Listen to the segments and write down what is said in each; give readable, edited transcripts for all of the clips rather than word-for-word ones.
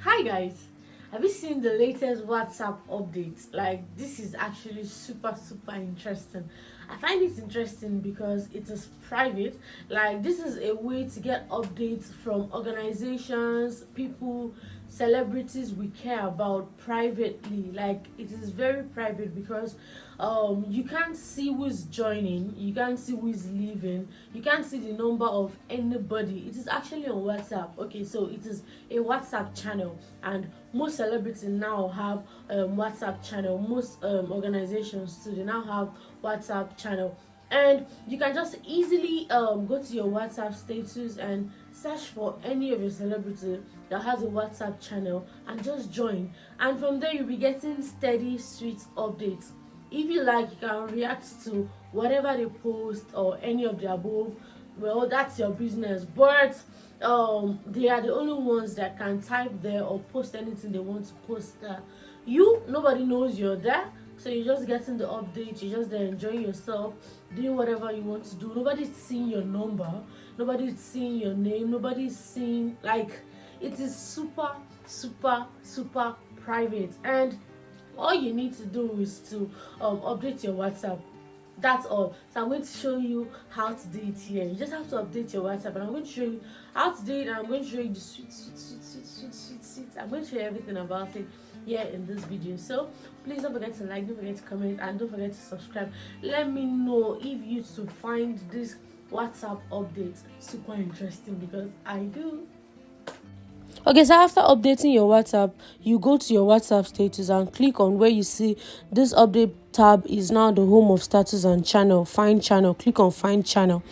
Hi guys, have you seen the latest WhatsApp update? Like, this is actually super interesting. I find it interesting because it is private. Like, this is a way to get updates from organizations, people, celebrities we care about privately. Like, it is very private because you can't see who's joining, you can't see who is leaving, you can't see the number of anybody. It is actually on WhatsApp. Okay, so it is a WhatsApp channel, and most celebrities now have WhatsApp channel. Most organizations too, they now have WhatsApp channel, and you can just easily go to your WhatsApp status and search for any of your celebrity that has a WhatsApp channel and just join. And from there, you'll be getting steady, sweet updates. If you like, you can react to whatever they post or any of the above. Well, that's your business, but they are the only ones that can type there or post anything they want to post there. Nobody knows you're there, so you're just getting the update, you're just there enjoying yourself, doing whatever you want to do. Nobody's seeing your number, nobody's seeing your name, nobody's seeing, like, it is super private. And all you need to do is to update your WhatsApp. That's all. So I'm going to show you how to do it here. You just have to update your WhatsApp, and I'm going to show you how to do it, and I'm going to show you the sweet. I'm going to show you everything about it here in this video. So please don't forget to like, don't forget to comment, and don't forget to subscribe. Let me know if you to find this WhatsApp update super interesting, because I do. Okay, so after updating your WhatsApp, you go to your WhatsApp status and click on where you see this update tab is now the home of status and channel. Find channel. Click on find channel.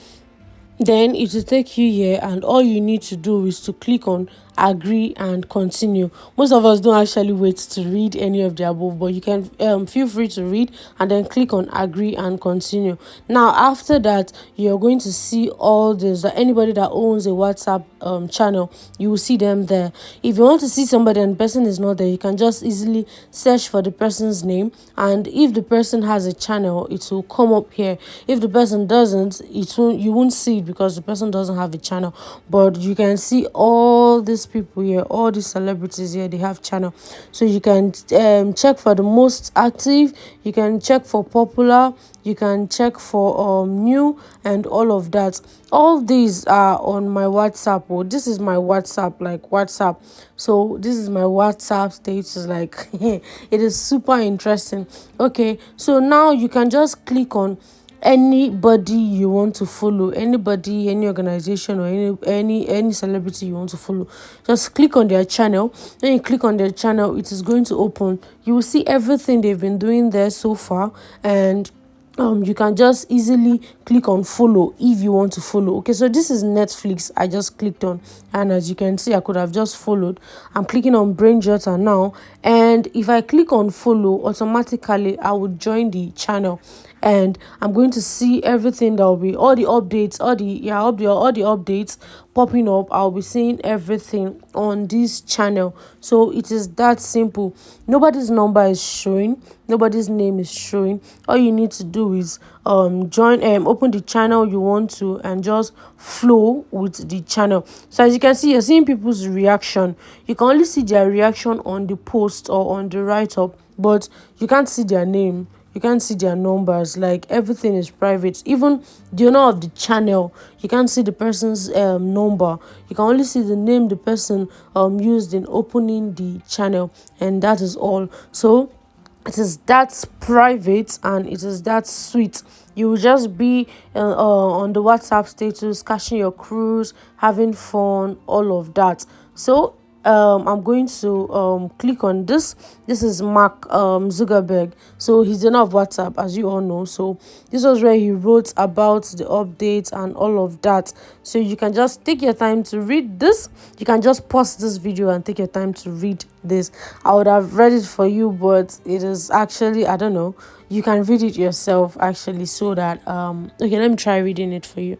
Then it will take you here, and all you need to do is to click on agree and continue. Most of us don't actually wait to read any of the above, but you can feel free to read and then click on agree and continue. Now after that, you're going to see all this, that anybody that owns a WhatsApp channel, you will see them there. If you want to see somebody and the person is not there, you can just easily search for the person's name, and if the person has a channel, it will come up here. If the person doesn't, you won't see it because the person doesn't have a channel. But you can see all these people here, all these celebrities here, they have channel. So you can check for the most active, you can check for popular, you can check for new, and all of that. All these are on my WhatsApp. This is my WhatsApp, like WhatsApp. So this is my WhatsApp status, like it is super interesting. Okay, so now you can just click on anybody you want to follow, anybody, any organization, or any celebrity you want to follow. Just click on their channel. When you click on their channel, it is going to open. You will see everything they've been doing there so far, and you can just easily click on follow if you want to follow. Okay, so this is Netflix. I just clicked on, and as you can see, I could have just followed. I'm clicking on brain jotter now, and if I click on follow, automatically I would join the channel, and I'm going to see everything. That will be all the updates, all the updates popping up. I'll be seeing everything on this channel. So it is that simple. Nobody's number is showing, nobody's name is showing. All you need to do is join, open the channel you want to, and just flow with the channel. So as you can see, you're seeing people's reaction. You can only see their reaction on the post or on the write-up, but you can't see their name, you can't see their numbers. Like, everything is private. Even the owner of the channel, you can't see the person's number. You can only see the name the person used in opening the channel, and that is all. So it is that private, and it is that sweet. You will just be on the WhatsApp status, catching your cruise, having fun, all of that. So I'm going to click on this. This is Mark Zuckerberg. So he's the owner of WhatsApp, as you all know. So this was where he wrote about the updates and all of that. So you can just take your time to read this. You can just pause this video and take your time to read this. I would have read it for you, but it is actually, I don't know, you can read it yourself actually, so that okay, let me try reading it for you.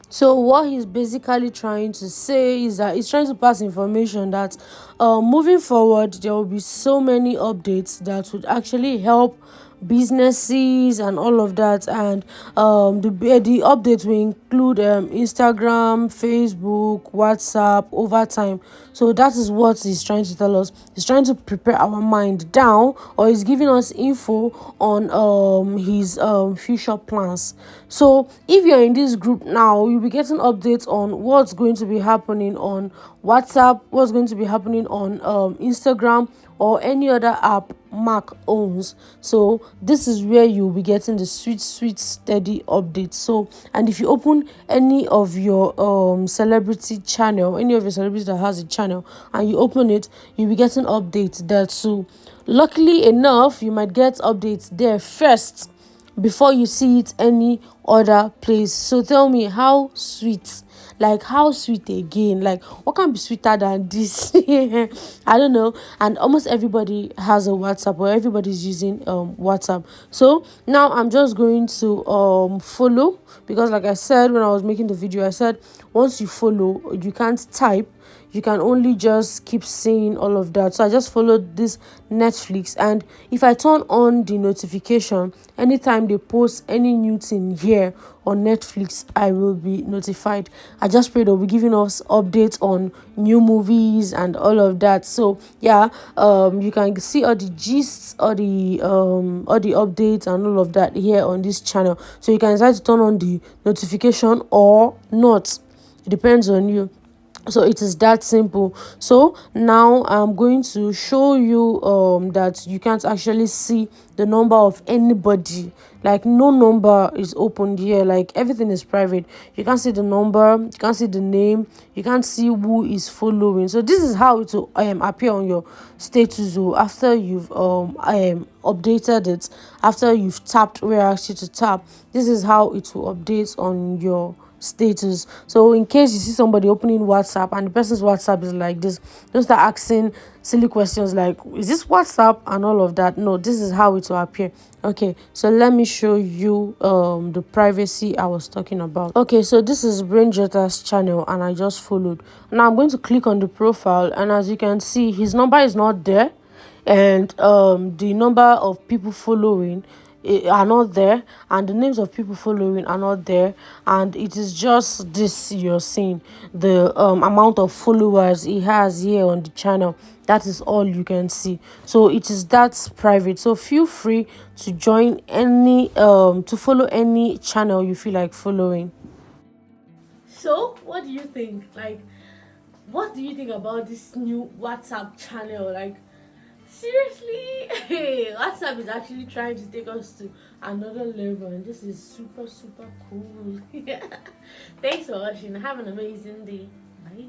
So what he's basically trying to say is that he's trying to pass information that moving forward, there will be so many updates that would actually help businesses and all of that. And the updates will include Instagram, Facebook, WhatsApp over time. So that is what he's trying to tell us. He's trying to prepare our mind down, or he's giving us info on his future plans. So if you're in this group now, you'll be getting updates on what's going to be happening on WhatsApp, what's going to be happening on Instagram, or any other app Mark owns. So this is where you'll be getting the sweet steady updates. So, and if you open any of your celebrity channel, any of your celebrities that has a channel, and you open it, you'll be getting updates there too. Luckily enough, you might get updates there first before you see it any other place. So tell me, how sweet, like how sweet again, like what can be sweeter than this? I don't know. And almost everybody has a WhatsApp, or everybody's using WhatsApp. So now I'm just going to follow, because like I said when I was making the video, I said once you follow, you can't type, you can only just keep seeing all of that. So I just followed this Netflix, and if I turn on the notification anytime they post any new thing here on Netflix, I will be notified. I just pray they'll be giving us updates on new movies and all of that. So yeah, you can see all the gists, all the updates and all of that here on this channel. So you can decide to turn on the notification or not. It depends on you. So it is that simple. So now I'm going to show you that you can't actually see the number of anybody. Like no number is opened here, like everything is private. You can't see the number, you can't see the name, you can't see who is following. So this is how it will appear on your status after you've updated it, after you've tapped where I asked you to tap. This is how it will update on your status. So in case you see somebody opening WhatsApp and the person's WhatsApp is like this, don't start asking silly questions like, is this WhatsApp and all of that. No, this is how it will appear. Okay, so let me show you the privacy I was talking about. Okay, so this is Brainjota's channel, and I just followed. Now I'm going to click on the profile, and as you can see, his number is not there, and the number of people following are not there, and the names of people following are not there, and it is just this you're seeing, the amount of followers he has here on the channel. That is all you can see. So it is that private. So feel free to join any to follow any channel you feel like following. So what do you think, like, what do you think about this new WhatsApp channel? Like, seriously, hey, WhatsApp is actually trying to take us to another level, and this is super cool. Thanks for watching. Have an amazing day. Bye.